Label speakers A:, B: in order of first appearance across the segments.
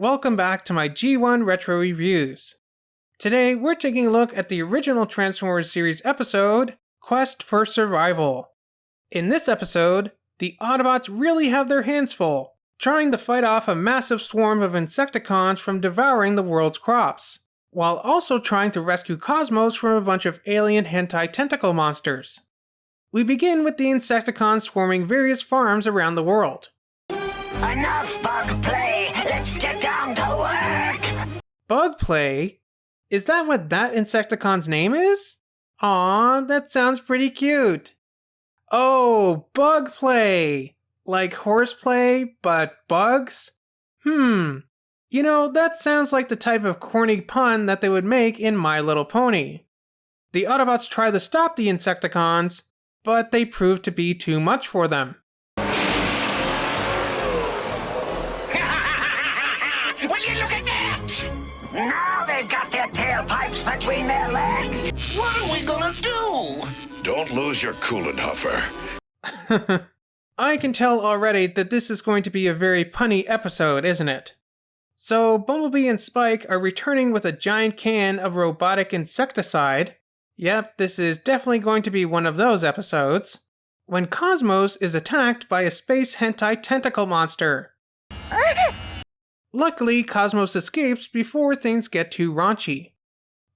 A: Welcome back to my G1 Retro Reviews. Today we're taking a look at the original Transformers series episode, Quest for Survival. In this episode, the Autobots really have their hands full, trying to fight off a massive swarm of Insecticons from devouring the world's crops, while also trying to rescue Cosmos from a bunch of alien hentai tentacle monsters. We begin with the Insecticons swarming various farms around the world.
B: Enough bug play! Let's get down to work!
A: Bug play? Is that what that Insecticon's name is? Aw, that sounds pretty cute. Oh, bug play! Like horseplay, but bugs? You know, that sounds like the type of corny pun that they would make in My Little Pony. The Autobots try to stop the Insecticons, but they prove to be too much for them.
B: Will you look at that? Now they've got their tailpipes between their legs. What are we gonna do?
C: Don't lose your coolant, Huffer.
A: I can tell already that this is going to be a very punny episode, isn't it? So Bumblebee and Spike are returning with a giant can of robotic insecticide. Yep, this is definitely going to be one of those episodes. When Cosmos is attacked by a space hentai tentacle monster. Luckily, Cosmos escapes before things get too raunchy.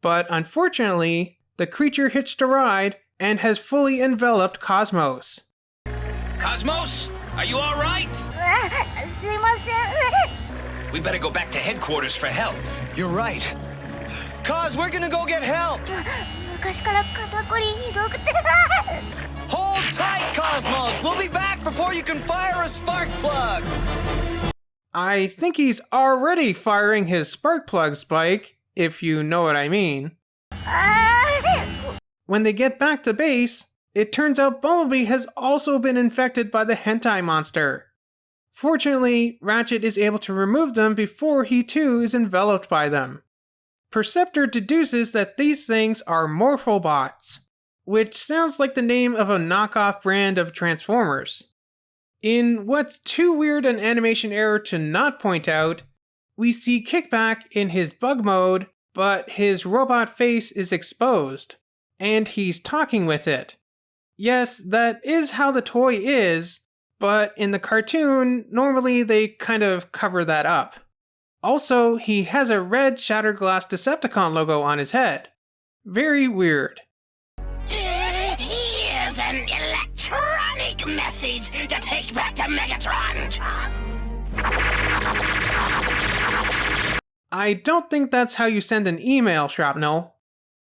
A: But unfortunately, the creature hitched a ride and has fully enveloped Cosmos.
D: Cosmos, are you all right? We better go back to headquarters for help.
E: You're right. Cos, we're gonna go get help! Hold tight, Cosmos! We'll be back before you can fire a spark plug!
A: I think he's already firing his spark plug, Spike, if you know what I mean. When they get back to base, it turns out Bumblebee has also been infected by the hentai monster. Fortunately, Ratchet is able to remove them before he too is enveloped by them. Perceptor deduces that these things are Morphobots, which sounds like the name of a knockoff brand of Transformers. In what's too weird an animation error to not point out, we see Kickback in his bug mode, but his robot face is exposed, and he's talking with it. Yes, that is how the toy is, but in the cartoon, normally they kind of cover that up. Also, he has a red Shattered Glass Decepticon logo on his head. Very weird.
B: Here's an electronic message to take back to Megatron.
A: I don't think that's how you send an email, Shrapnel.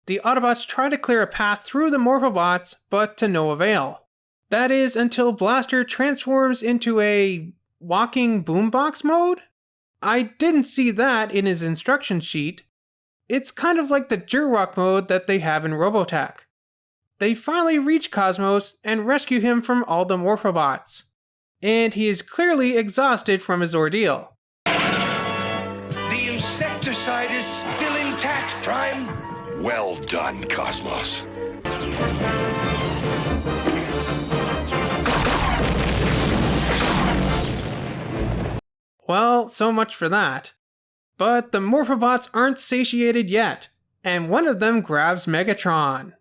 A: The Autobots try to clear a path through the Morphobots, but to no avail. That is until Blaster transforms into a walking boombox mode? I didn't see that in his instruction sheet. It's kind of like the Jurwalk mode that they have in Robotech. They finally reach Cosmos and rescue him from all the Morphobots. And he is clearly exhausted from his ordeal.
D: The insecticide is still intact, Prime.
C: Well done, Cosmos.
A: Well, so much for that. But the Morphobots aren't satiated yet, and one of them grabs Megatron.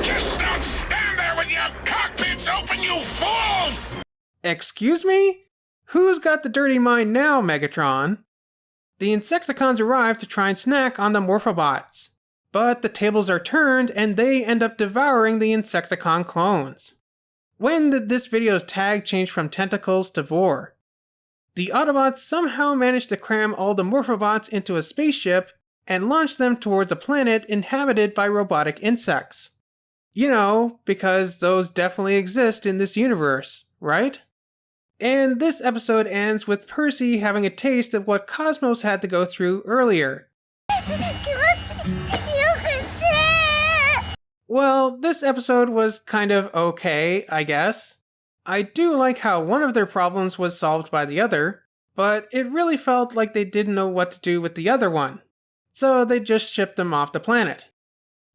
C: Just don't stand there with your cockpits open, you fools!
A: Excuse me? Who's got the dirty mind now, Megatron? The Insecticons arrive to try and snack on the Morphobots, but the tables are turned and they end up devouring the Insecticon clones. When did this video's tag change from tentacles to vor? The Autobots somehow manage to cram all the Morphobots into a spaceship and launch them towards a planet inhabited by robotic insects. You know, because those definitely exist in this universe, right? And this episode ends with Percy having a taste of what Cosmos had to go through earlier. Well, this episode was kind of okay, I guess. I do like how one of their problems was solved by the other, but it really felt like they didn't know what to do with the other one. So they just shipped them off the planet.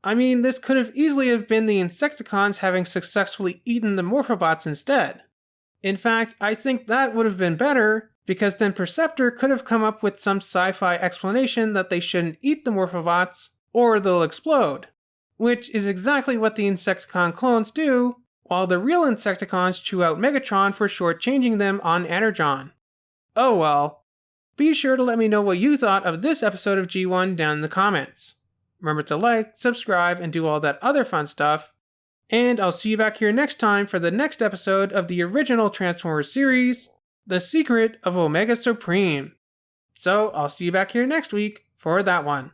A: I mean, this could have easily have been the Insecticons having successfully eaten the Morphobots instead. In fact, I think that would have been better, because then Perceptor could have come up with some sci-fi explanation that they shouldn't eat the Morphobots, or they'll explode. Which is exactly what the Insecticon clones do, while the real Insecticons chew out Megatron for shortchanging them on Energon. Oh well. Be sure to let me know what you thought of this episode of G1 down in the comments. Remember to like, subscribe, and do all that other fun stuff. And I'll see you back here next time for the next episode of the original Transformers series, The Secret of Omega Supreme. So I'll see you back here next week for that one.